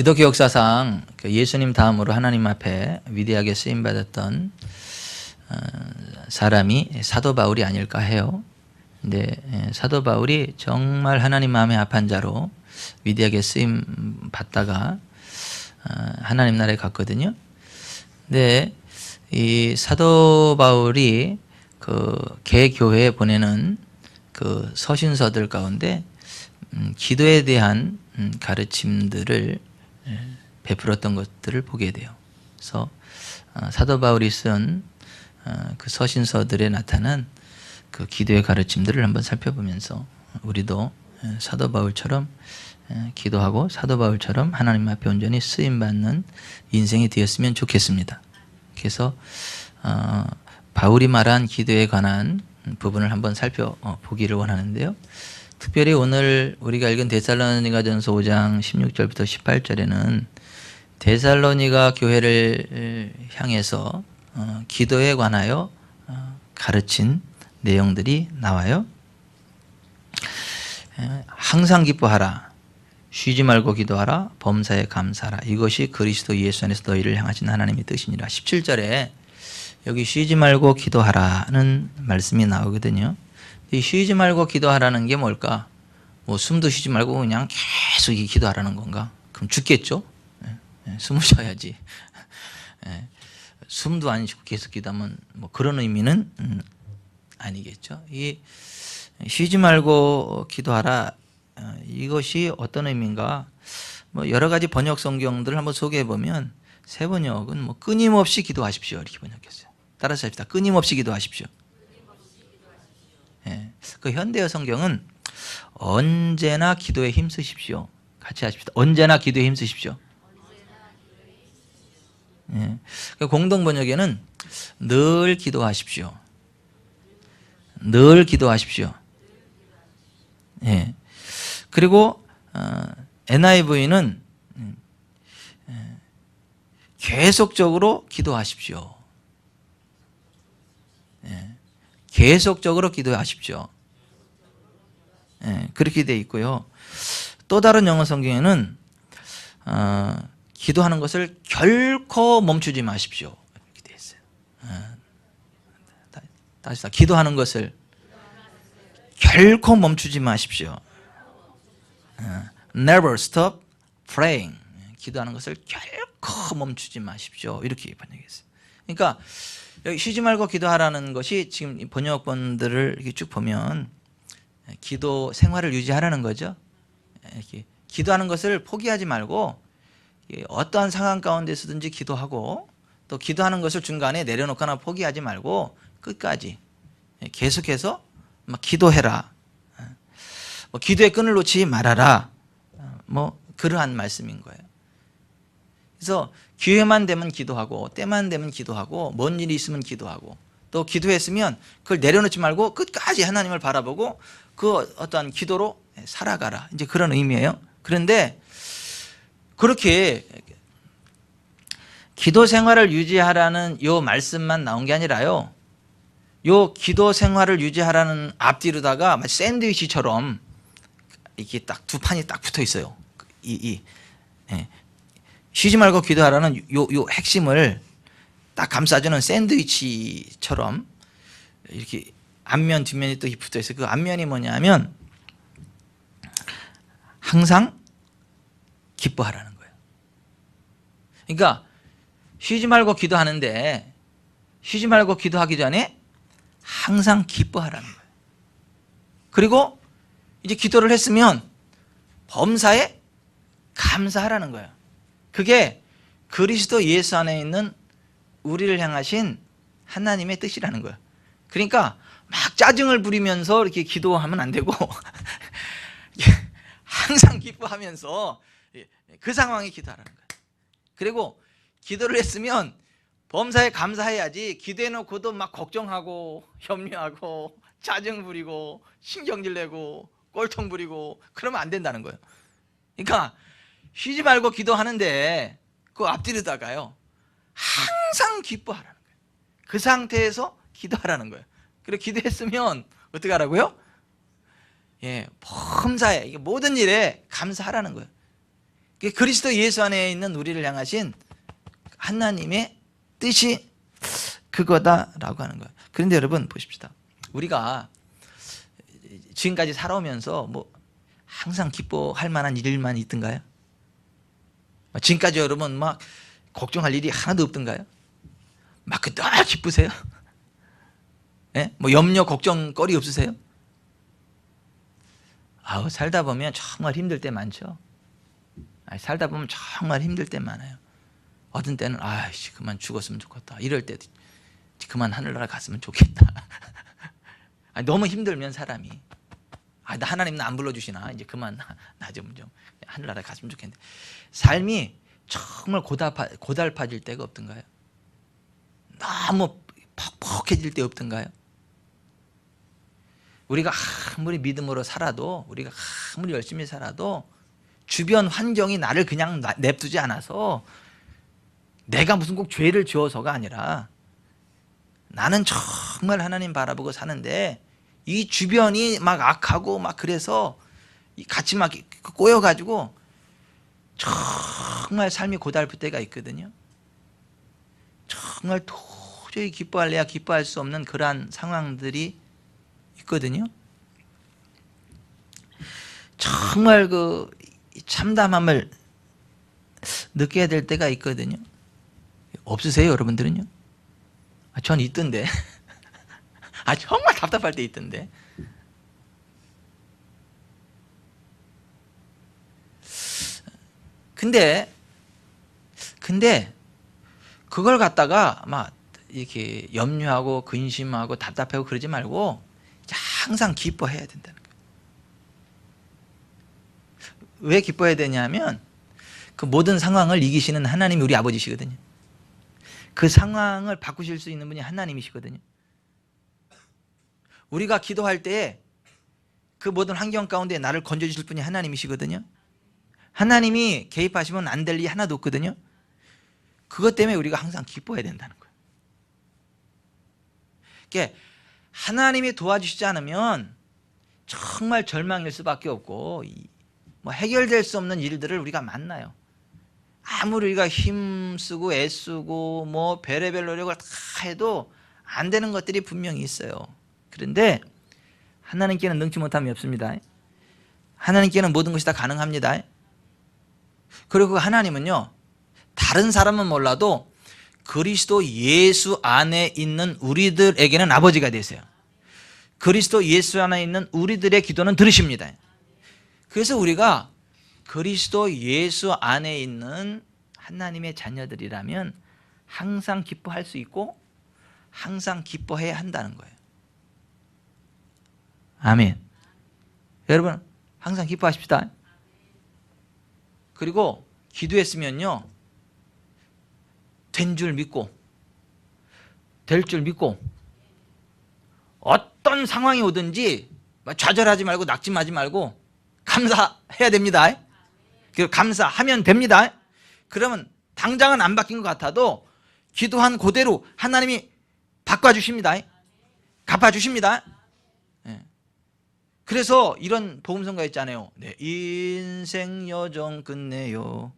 기독교 역사상 예수님 다음으로 하나님 앞에 위대하게 쓰임받았던 사람이 사도 바울이 아닐까 해요. 근데 사도 바울이 정말 하나님 마음에 합한 자로 위대하게 쓰임 받다가 하나님 나라에 갔거든요. 근데 이 사도 바울이 그 개교회에 보내는 그 서신서들 가운데 기도에 대한 가르침들을 베풀었던 것들을 보게 돼요. 그래서 사도 바울이 쓴 그 서신서들에 나타난 그 기도의 가르침들을 한번 살펴보면서 우리도 사도 바울처럼 기도하고 사도 바울처럼 하나님 앞에 온전히 쓰임받는 인생이 되었으면 좋겠습니다. 그래서 바울이 말한 기도에 관한 부분을 한번 살펴보기를 원하는데요. 특별히 오늘 우리가 읽은 데살로니가전서 5장 16절부터 18절에는 데살로니가 교회를 향해서 기도에 관하여 가르친 내용들이 나와요. 항상 기뻐하라, 쉬지 말고 기도하라, 범사에 감사하라, 이것이 그리스도 예수 안에서 너희를 향하신 하나님의 뜻이니라. 17절에 여기 쉬지 말고 기도하라는 말씀이 나오거든요. 이 쉬지 말고 기도하라는 게 뭘까? 뭐 숨도 쉬지 말고 그냥 계속 기도하라는 건가? 그럼 죽겠죠? 숨을 쉬어야지. 숨도 안 쉬고 계속 기도하면 뭐 그런 의미는 아니겠죠. 이 쉬지 말고 기도하라, 이것이 어떤 의미인가? 뭐 여러 가지 번역 성경들을 한번 소개해 보면 새 번역은 뭐 끊임없이 기도하십시오 이렇게 번역했어요. 따라서 합시다. 끊임없이 기도하십시오. 그 현대어 성경은 언제나 기도에 힘쓰십시오. 같이 하십시다. 언제나 기도에 힘쓰십시오. 그 공동 번역에는 늘 기도하십시오. 늘 기도하십시오. 그리고 NIV는 계속적으로 기도하십시오. 계속적으로 기도하십시오. 그렇게 되어 있고요. 또 다른 영어 성경에는 기도하는 것을 결코 멈추지 마십시오 이렇게 되어 있어요. 다시 기도하는 것을 결코 멈추지 마십시오. Never stop praying. 기도하는 것을 결코 멈추지 마십시오 이렇게 번역했어요. 그러니까 여기 쉬지 말고 기도하라는 것이 지금 번역본들을 이렇게 쭉 보면 기도 생활을 유지하라는 거죠. 이렇게 기도하는 것을 포기하지 말고 어떠한 상황 가운데서든지 기도하고, 또 기도하는 것을 중간에 내려놓거나 포기하지 말고 끝까지 계속해서 막 기도해라. 뭐 기도의 끈을 놓지 말아라. 뭐 그러한 말씀인 거예요. 그래서 기회만 되면 기도하고, 때만 되면 기도하고, 뭔 일이 있으면 기도하고, 또 기도했으면 그걸 내려놓지 말고 끝까지 하나님을 바라보고 그 어떠한 기도로 살아가라. 이제 그런 의미예요. 그런데 그렇게 기도 생활을 유지하라는 요 말씀만 나온 게 아니라요, 요 기도 생활을 유지하라는 앞뒤로다가 마치 샌드위치처럼 이렇게 딱 두 판이 딱 붙어 있어요. 쉬지 말고 기도하라는 요 핵심을 딱 감싸주는 샌드위치처럼 이렇게 앞면 뒷면이 또 붙어 있어요. 그 앞면이 뭐냐면 항상 기뻐하라는 거예요. 그러니까 쉬지 말고 기도하는데, 쉬지 말고 기도하기 전에 항상 기뻐하라는 거예요. 그리고 이제 기도를 했으면 범사에 감사하라는 거예요. 그게 그리스도 예수 안에 있는 우리를 향하신 하나님의 뜻이라는 거예요. 그러니까 막 짜증을 부리면서 이렇게 기도하면 안 되고 항상 기뻐하면서 그 상황에 기도하라는 거예요. 그리고 기도를 했으면 범사에 감사해야지, 기도해놓고도 막 걱정하고 염려하고 짜증 부리고 신경질 내고 꼴통 부리고 그러면 안 된다는 거예요. 그러니까 쉬지 말고 기도하는데 그 앞뒤로다가요 항상 기뻐하라는 거예요. 그 상태에서 기도하라는 거예요. 그리고 기도했으면 어떻게 하라고요? 범사에 모든 일에 감사하라는 거예요. 그리스도 예수 안에 있는 우리를 향하신 하나님의 뜻이 그거다라고 하는 거예요. 그런데 여러분 보십시다. 우리가 지금까지 살아오면서 뭐 항상 기뻐할 만한 일만 있던가요? 지금까지 여러분 막 걱정할 일이 하나도 없던가요? 막 늘 기쁘세요? 예? 뭐 염려 걱정거리 없으세요? 아우, 살다 보면 정말 힘들 때 많죠. 살다 보면 정말 힘들 때 많아요. 어떤 때는 아이씨 그만 죽었으면 좋겠다. 이럴 때 그만 하늘나라 갔으면 좋겠다. 너무 힘들면 사람이 나 하나님은 안 불러주시나 이제 그만 나 좀 하늘나라 갔으면 좋겠는데, 삶이 정말 고달파질 때가 없던가요? 너무 퍽퍽해질 때 없던가요? 우리가 아무리 믿음으로 살아도, 우리가 아무리 열심히 살아도 주변 환경이 나를 그냥 냅두지 않아서, 내가 무슨 꼭 죄를 지어서가 아니라 나는 정말 하나님 바라보고 사는데 이 주변이 막 악하고 막 그래서 같이 막 꼬여가지고 정말 삶이 고달플 때가 있거든요. 정말 도저히 기뻐할래야 기뻐할 수 없는 그러한 상황들이 있거든요. 정말 그 참담함을 느껴야 될 때가 있거든요. 없으세요, 여러분들은요? 전 있던데. 정말 답답할 때 있던데. 근데 그걸 갖다가 막 이렇게 염려하고 근심하고 답답하고 그러지 말고 항상 기뻐해야 된다는 거예요. 왜 기뻐해야 되냐면 그 모든 상황을 이기시는 하나님이 우리 아버지시거든요. 그 상황을 바꾸실 수 있는 분이 하나님이시거든요. 우리가 기도할 때 그 모든 환경 가운데 나를 건져주실 분이 하나님이시거든요. 하나님이 개입하시면 안 될 일이 하나도 없거든요. 그것 때문에 우리가 항상 기뻐해야 된다는 거예요. 그러니까 하나님이 도와주시지 않으면 정말 절망일 수밖에 없고 뭐 해결될 수 없는 일들을 우리가 만나요. 아무리 우리가 힘쓰고 애쓰고 뭐 별의별 노력을 다 해도 안 되는 것들이 분명히 있어요. 그런데 하나님께는 능치 못함이 없습니다. 하나님께는 모든 것이 다 가능합니다. 그리고 하나님은요, 다른 사람은 몰라도 그리스도 예수 안에 있는 우리들에게는 아버지가 되세요. 그리스도 예수 안에 있는 우리들의 기도는 들으십니다. 그래서 우리가 그리스도 예수 안에 있는 하나님의 자녀들이라면 항상 기뻐할 수 있고 항상 기뻐해야 한다는 거예요. 아멘. 여러분 항상 기뻐하십시다. 그리고 기도했으면요, 된 줄 믿고 될 줄 믿고 어떤 상황이 오든지 좌절하지 말고 낙심하지 말고 감사해야 됩니다. 감사하면 됩니다. 그러면 당장은 안 바뀐 것 같아도 기도한 그대로 하나님이 바꿔주십니다. 갚아주십니다. 그래서 이런 복음성가 있잖아요. 내 인생 여정 끝내요,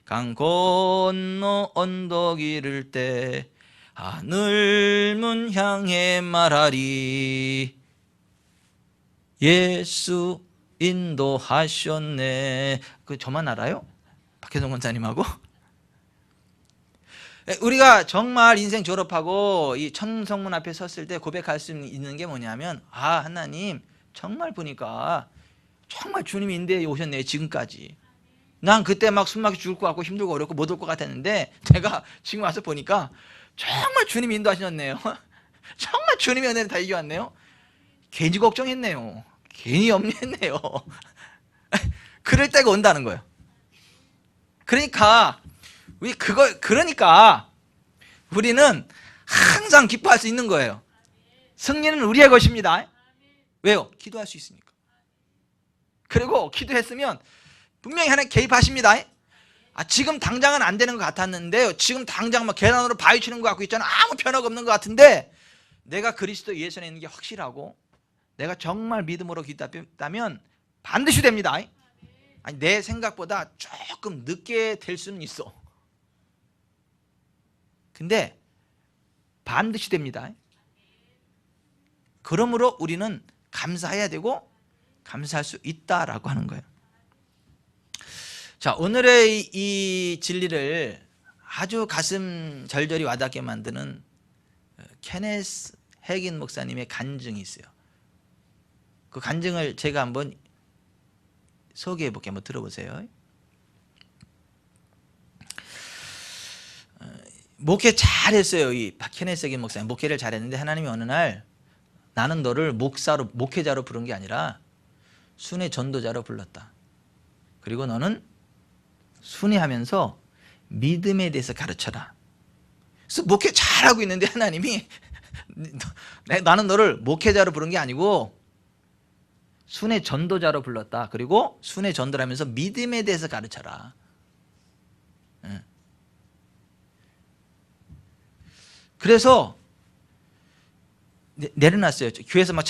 강 건너 언덕 이를 때 하늘문 향해 말하리, 예수 인도하셨네. 그 저만 알아요? 박혜성 권사님하고? 우리가 정말 인생 졸업하고 이 천성문 앞에 섰을 때 고백할 수 있는 게 뭐냐면, 하나님 정말 보니까 정말 주님이 인도해 오셨네. 지금까지 난 그때 막 숨막혀 죽을 것 같고 힘들고 어렵고 못 올 것 같았는데 제가 지금 와서 보니까 정말 주님이 인도하셨네요. 정말 주님의 은혜를 다 이겨왔네요. 괜히 걱정했네요. 괜히 염려했네요. 그럴 때가 온다는 거예요. 그러니까 우리는 항상 기뻐할 수 있는 거예요. 승리는 우리의 것입니다. 왜요? 기도할 수 있으니까. 그리고 기도했으면 분명히 하나님 개입하십니다. 지금 당장은 안 되는 것 같았는데요, 지금 당장 막 계란으로 바위 치는 것 같고 있잖아. 아무 변화가 없는 것 같은데 내가 그리스도 예수 안에 있는 게 확실하고 내가 정말 믿음으로 기도했다면 반드시 됩니다. 아니, 내 생각보다 조금 늦게 될 수는 있어. 근데 반드시 됩니다. 그러므로 우리는 감사해야 되고 감사할 수 있다라고 하는 거예요. 자, 오늘의 이 진리를 아주 가슴 절절히 와닿게 만드는 케네스 해긴 목사님의 간증이 있어요. 그 간증을 제가 한번 소개해 볼게요. 한번 들어보세요. 목회 잘했어요. 이 케네스 해긴 목사님 목회를 잘했는데 하나님이 어느 날 나는 너를 목회자로 부른 게 아니라 순회 전도자로 불렀다. 그리고 너는 순회하면서 믿음에 대해서 가르쳐라. 그래서 목회 잘하고 있는데 하나님이 나는 너를 목회자로 부른 게 아니고 순회 전도자로 불렀다. 그리고 순회 전도를 하면서 믿음에 대해서 가르쳐라. 그래서 내려놨어요. 교회에서 막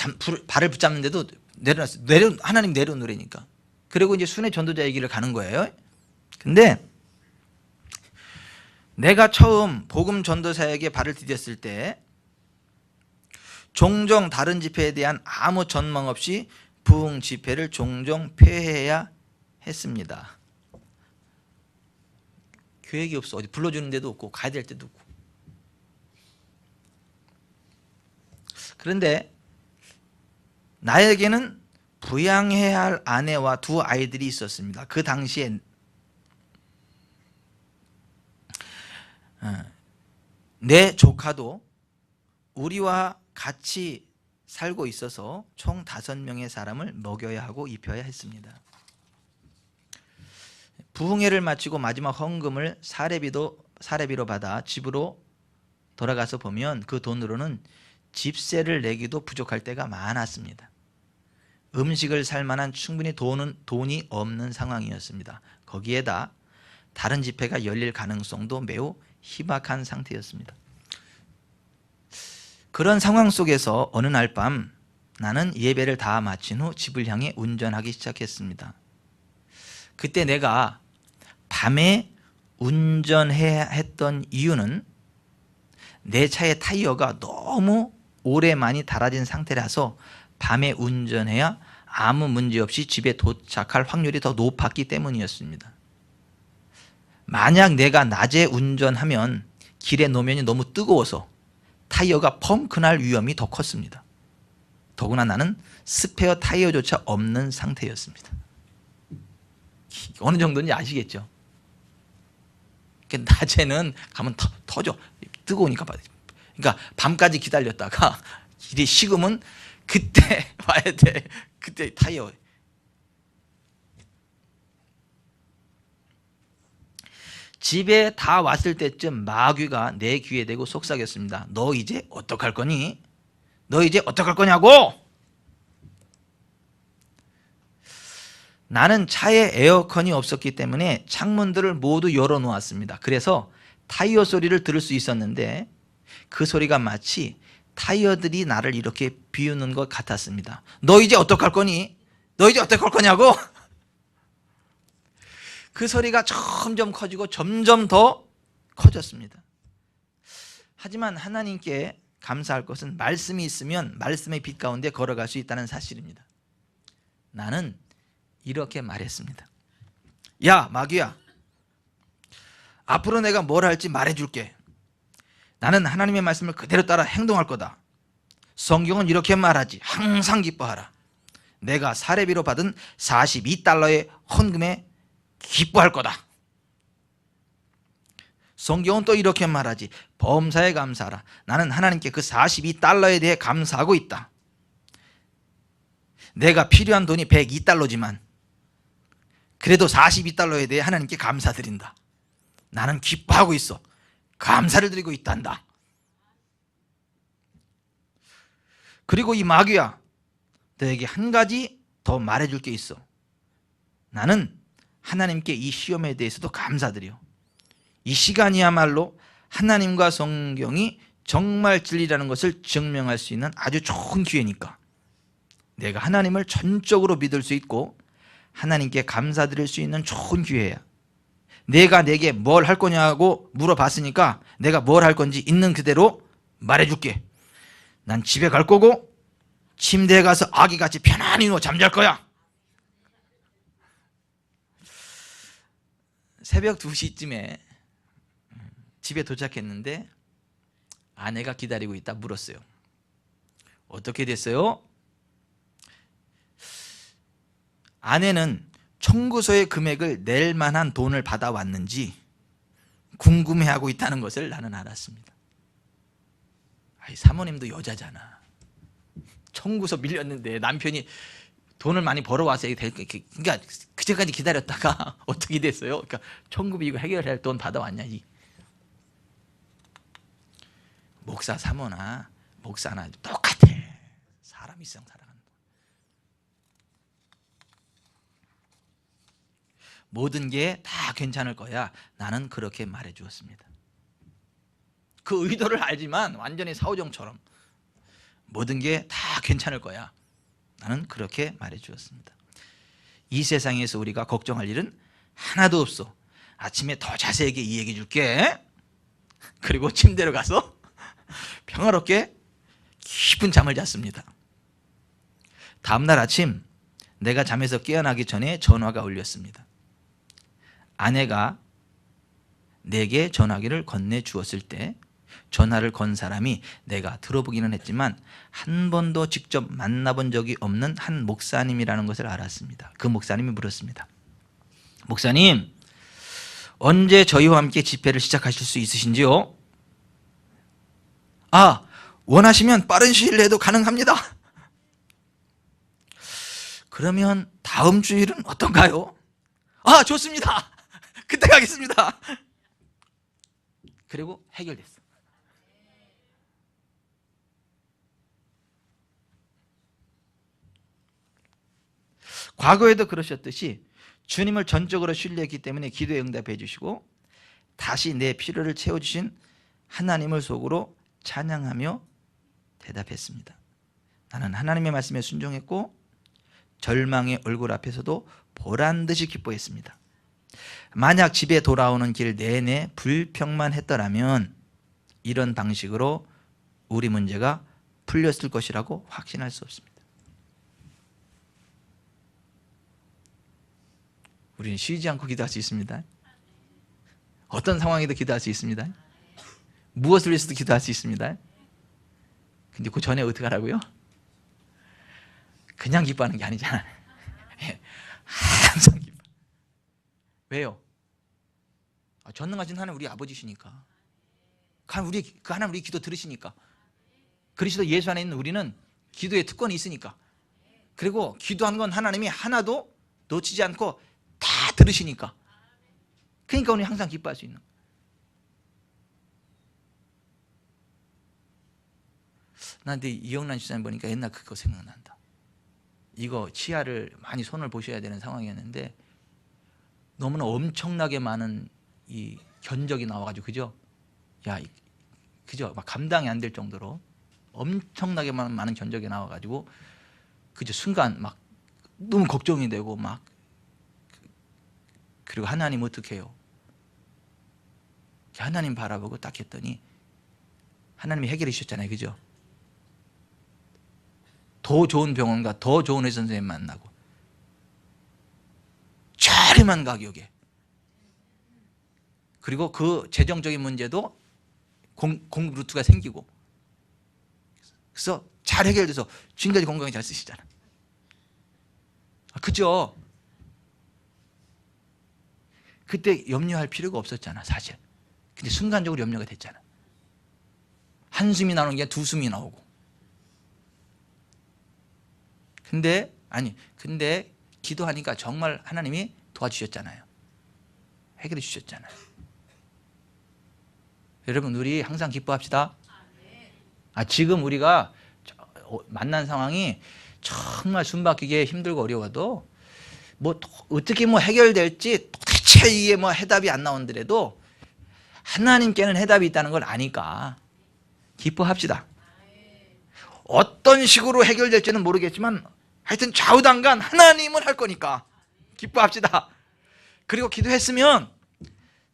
발을 붙잡는데도 내려놨어요. 하나님 내려놓으라니까. 그리고 이제 순회 전도자 얘기를 가는 거예요. 근데 내가 처음 복음 전도사에게 발을 디뎠을 때 종종 다른 집회에 대한 아무 전망 없이 부흥 집회를 종종 폐해야 했습니다. 계획이 없어. 어디 불러주는 데도 없고 가야 될 데도 없고. 그런데 나에게는 부양해야 할 아내와 두 아이들이 있었습니다. 그 당시에 내 조카도 우리와 같이 살고 있어서 총 5명의 사람을 먹여야 하고 입혀야 했습니다. 부흥회를 마치고 마지막 헌금을 사례비로 받아 집으로 돌아가서 보면 그 돈으로는 집세를 내기도 부족할 때가 많았습니다. 음식을 살 만한 충분히 돈이 없는 상황이었습니다. 거기에다 다른 집회가 열릴 가능성도 매우 희박한 상태였습니다. 그런 상황 속에서 어느 날 밤 나는 예배를 다 마친 후 집을 향해 운전하기 시작했습니다. 그때 내가 밤에 운전해야 했던 이유는 내 차의 타이어가 너무 오래 많이 닳아진 상태라서 밤에 운전해야 아무 문제 없이 집에 도착할 확률이 더 높았기 때문이었습니다. 만약 내가 낮에 운전하면 길의 노면이 너무 뜨거워서 타이어가 펑크 날 위험이 더 컸습니다. 더구나 나는 스페어 타이어조차 없는 상태였습니다. 어느 정도인지 아시겠죠? 낮에는 가면 터져. 뜨거우니까. 그러니까 밤까지 기다렸다가 길이 식으면 그때 와야 돼. 그때 타이어. 집에 다 왔을 때쯤 마귀가 내 귀에 대고 속삭였습니다. 너 이제 어떡할 거니? 너 이제 어떡할 거냐고? 나는 차에 에어컨이 없었기 때문에 창문들을 모두 열어놓았습니다. 그래서 타이어 소리를 들을 수 있었는데 그 소리가 마치 타이어들이 나를 이렇게 비우는 것 같았습니다. 너 이제 어떡할 거니? 너 이제 어떡할 거냐고? 그 소리가 점점 커지고 점점 더 커졌습니다. 하지만 하나님께 감사할 것은 말씀이 있으면 말씀의 빛 가운데 걸어갈 수 있다는 사실입니다. 나는 이렇게 말했습니다. 야, 마귀야, 앞으로 내가 뭘 할지 말해줄게. 나는 하나님의 말씀을 그대로 따라 행동할 거다. 성경은 이렇게 말하지. 항상 기뻐하라. 내가 사례비로 받은 $42의 헌금에 기뻐할 거다. 성경은 또 이렇게 말하지. 범사에 감사하라. 나는 하나님께 그 $42에 대해 감사하고 있다. 내가 필요한 돈이 $102지만 그래도 $42에 대해 하나님께 감사드린다. 나는 기뻐하고 있어. 감사를 드리고 있단다. 그리고 이 마귀야, 너에게 한 가지 더 말해줄 게 있어. 나는 하나님께 이 시험에 대해서도 감사드려. 이 시간이야말로 하나님과 성경이 정말 진리라는 것을 증명할 수 있는 아주 좋은 기회니까 내가 하나님을 전적으로 믿을 수 있고 하나님께 감사드릴 수 있는 좋은 기회야. 내가 내게 뭘 할 거냐고 물어봤으니까 내가 뭘 할 건지 있는 그대로 말해줄게. 난 집에 갈 거고 침대에 가서 아기같이 편안히 누워 잠잘 거야. 새벽 2시쯤에 집에 도착했는데 아내가 기다리고 있다 물었어요. 어떻게 됐어요? 아내는 청구서의 금액을 낼 만한 돈을 받아왔는지 궁금해하고 있다는 것을 나는 알았습니다. 아이, 사모님도 여자잖아. 청구서 밀렸는데 남편이 돈을 많이 벌어와서 그러니까 그제까지 기다렸다가 어떻게 됐어요? 그러니까 청구비 이거 해결할 돈 받아왔냐. 목사 사모나 목사나 똑같아. 사람이 이상 살아간다. 모든 게 다 괜찮을 거야. 나는 그렇게 말해 주었습니다. 그 의도를 알지만 완전히 사오정처럼 모든 게 다 괜찮을 거야. 나는 그렇게 말해 주었습니다. 이 세상에서 우리가 걱정할 일은 하나도 없어. 아침에 더 자세하게 이야기해 줄게. 그리고 침대로 가서 평화롭게 깊은 잠을 잤습니다. 다음날 아침 내가 잠에서 깨어나기 전에 전화가 울렸습니다. 아내가 내게 전화기를 건네주었을 때 전화를 건 사람이 내가 들어보기는 했지만 한 번도 직접 만나본 적이 없는 한 목사님이라는 것을 알았습니다. 그 목사님이 물었습니다. 목사님, 언제 저희와 함께 집회를 시작하실 수 있으신지요? 원하시면 빠른 시일 내에도 가능합니다. 그러면 다음 주일은 어떤가요? 좋습니다. 그때 가겠습니다. 그리고 해결됐어. 과거에도 그러셨듯이 주님을 전적으로 신뢰했기 때문에 기도에 응답해 주시고 다시 내 필요를 채워주신 하나님을 속으로 찬양하며 대답했습니다. 나는 하나님의 말씀에 순종했고 절망의 얼굴 앞에서도 보란듯이 기뻐했습니다. 만약 집에 돌아오는 길 내내 불평만 했더라면 이런 방식으로 우리 문제가 풀렸을 것이라고 확신할 수 없습니다. 우리는 쉬지 않고 기도할 수 있습니다. 어떤 상황에도 기도할 수 있습니다. 무엇을 위해서도 기도할 수 있습니다. 근데 그 전에 어떻게 하라고요? 그냥 기뻐하는 게 아니잖아요. 항상 기뻐. 왜요? 전능하신 하나님 우리 아버지시니까. 그 하나님 우리 기도 들으시니까. 그리스도 예수 안에 있는 우리는 기도에 특권이 있으니까. 그리고 기도한 건 하나님이 하나도 놓치지 않고 다 들으시니까. 그러니까 우리 항상 기뻐할 수 있는. 난 근데 이영란 집사님 보니까 옛날 그거 생각난다. 이거 치아를 많이 손을 보셔야 되는 상황이었는데 너무나 엄청나게 많은 이 견적이 나와가지고 그죠? 그죠? 막 감당이 안 될 정도로 엄청나게 많은 견적이 나와가지고 그죠? 순간 막 너무 걱정이 되고 막 그리고 하나님 어떻게 해요? 하나님 바라보고 딱 했더니 하나님이 해결해 주셨잖아요. 그죠? 더 좋은 병원과 더 좋은 의사 선생님 만나고 저렴한 가격에 그리고 그 재정적인 문제도 공 루트가 생기고 그래서 잘 해결돼서 지금까지 건강히 잘 쓰시잖아. 그죠? 그때 염려할 필요가 없었잖아 사실. 근데 순간적으로 염려가 됐잖아. 한숨이 나오는 게 두 숨이 나오고. 근데 기도하니까 정말 하나님이 도와주셨잖아요. 해결해 주셨잖아요. 여러분 우리 항상 기뻐합시다. 지금 우리가 만난 상황이 정말 숨막히게 힘들고 어려워도 어떻게 해결될지 도대체 이게 해답이 안 나오더라도 하나님께는 해답이 있다는 걸 아니까 기뻐합시다. 어떤 식으로 해결될지는 모르겠지만 하여튼 좌우당간 하나님은 할 거니까 기뻐합시다. 그리고 기도했으면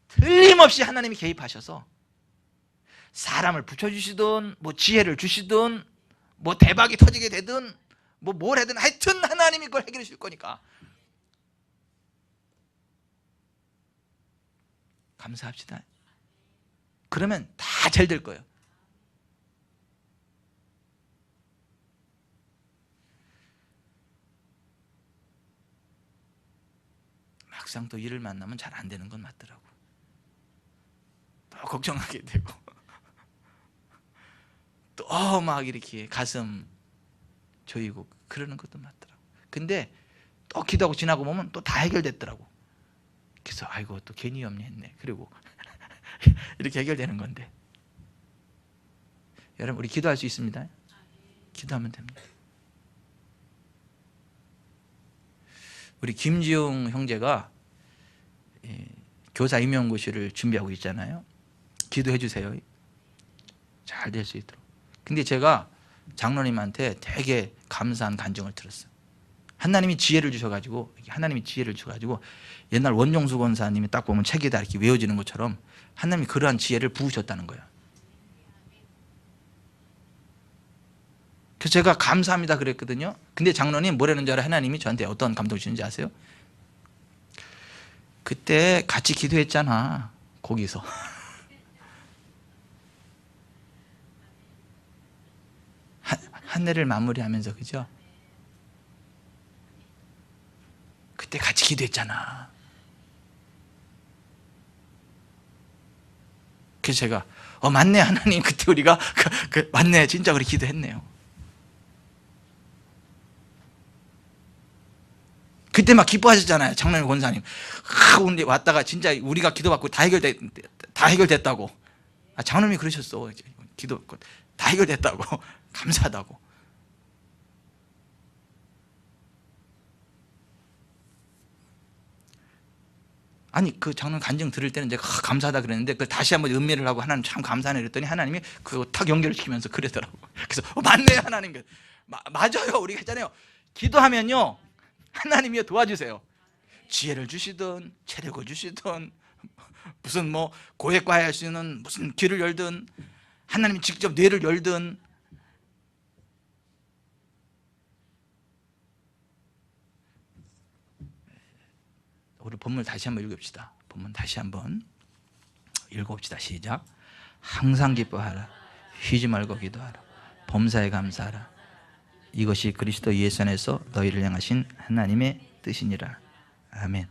틀림없이 하나님이 개입하셔서 사람을 붙여주시든 뭐 지혜를 주시든 뭐 대박이 터지게 되든 뭐 뭘 하든 하여튼 하나님이 그걸 해결해 줄 거니까 감사합시다. 그러면 다 잘 될 거예요. 막상 또 일을 만나면 잘 안 되는 건 맞더라고. 또 걱정하게 되고 또 막 이렇게 가슴 조이고 그러는 것도 맞더라고. 근데 또 기도하고 지나고 보면 또 다 해결됐더라고. 그래서 아이고 또 괜히 염려했네. 그리고 이렇게 해결되는 건데. 여러분 우리 기도할 수 있습니다. 기도하면 됩니다. 우리 김지용 형제가 교사 임용고시를 준비하고 있잖아요. 기도해 주세요. 잘 될 수 있도록. 근데 제가 장로님한테 되게 감사한 간증을 들었어요. 하나님이 지혜를 주셔가지고 옛날 원종수 권사님이 딱 보면 책에다 이렇게 외워지는 것처럼 하나님이 그러한 지혜를 부으셨다는 거예요. 그래서 제가 감사합니다 그랬거든요. 근데 장로님 뭐라는 줄 알아요? 하나님이 저한테 어떤 감동을 주는지 아세요? 그때 같이 기도했잖아 거기서. 한 해를 마무리하면서 그죠? 그때 같이 기도했잖아. 그래서 제가 맞네 하나님 그때 우리가 맞네 진짜 우리 기도했네요. 그때 막 기뻐하셨잖아요. 장로님 권사님 오늘 왔다가 진짜 우리가 기도받고 다 해결됐다고. 장로님이 그러셨어. 기도 다 해결됐다고. 감사하다고. 아니 그 장로님 간증 들을 때는 제가 감사하다 그랬는데 그걸 다시 한번 음미를 하고 하나님 참 감사하네 그랬더니 하나님이 그거 탁 연결을 시키면서 그러더라고. 그래서 맞네요 하나님. 맞아요. 우리가 했잖아요. 기도하면요 하나님이 도와주세요. 지혜를 주시든 체력을 주시든 무슨 뭐 고액과에 할 수 있는 무슨 길을 열든 하나님이 직접 뇌를 열든. 우리 본문 다시 한번 읽읍시다. 본문 다시 한번 읽어봅시다. 시작. 항상 기뻐하라. 쉬지 말고 기도하라. 범사에 감사하라. 이것이 그리스도 예수 안에서 너희를 향하신 하나님의 뜻이니라. 아멘.